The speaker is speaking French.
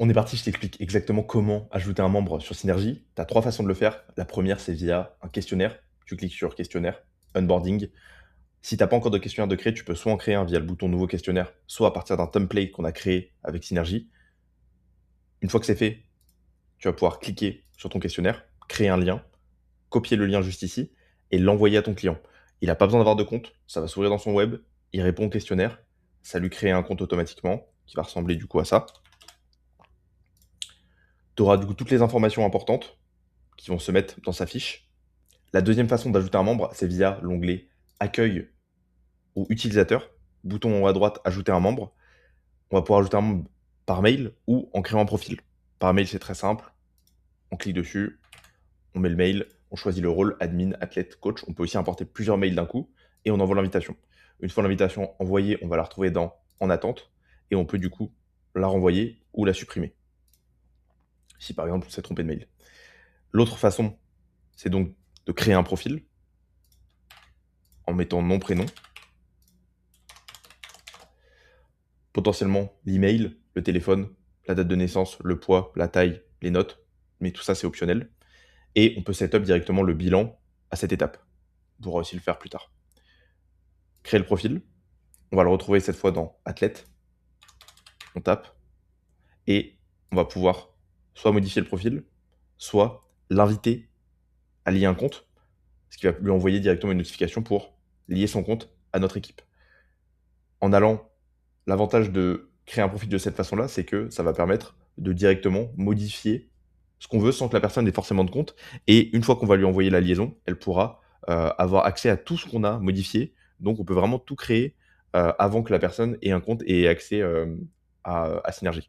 On est parti, je t'explique exactement comment ajouter un membre sur Synergy. Tu as 3 façons de le faire. La première, c'est via un questionnaire. Tu cliques sur questionnaire, onboarding. Si tu as pas encore de questionnaire de créer, tu peux soit en créer un via le bouton nouveau questionnaire, soit à partir d'un template qu'on a créé avec Synergy. Une fois que c'est fait, tu vas pouvoir cliquer sur ton questionnaire, créer un lien, copier le lien juste ici et l'envoyer à ton client. Il a pas besoin d'avoir de compte, ça va s'ouvrir dans son web, il répond au questionnaire, ça lui crée un compte automatiquement qui va ressembler du coup à ça. Tu auras du coup toutes les informations importantes qui vont se mettre dans sa fiche. La deuxième façon d'ajouter un membre, c'est via l'onglet Accueil ou Utilisateur. Bouton en haut à droite, Ajouter un membre. On va pouvoir ajouter un membre par mail ou en créant un profil. Par mail, c'est très simple. On clique dessus, on met le mail, on choisit le rôle admin, athlète, coach. On peut aussi importer plusieurs mails d'un coup et on envoie l'invitation. Une fois l'invitation envoyée, on va la retrouver dans En attente et on peut du coup la renvoyer ou la supprimer. Si par exemple on s'est trompé de mail. L'autre façon, c'est donc de créer un profil en mettant nom, prénom, potentiellement l'email, le téléphone, la date de naissance, le poids, la taille, les notes, mais tout ça c'est optionnel. Et on peut setup directement le bilan à cette étape. On pourra aussi le faire plus tard. Créer le profil, on va le retrouver cette fois dans Athlète, on tape, et on va pouvoir soit modifier le profil, soit l'inviter à lier un compte, ce qui va lui envoyer directement une notification pour lier son compte à notre équipe. En allant, l'avantage de créer un profil de cette façon-là, c'est que ça va permettre de directement modifier ce qu'on veut sans que la personne ait forcément de compte. Et une fois qu'on va lui envoyer la liaison, elle pourra avoir accès à tout ce qu'on a modifié. Donc on peut vraiment tout créer avant que la personne ait un compte et ait accès à Synergie.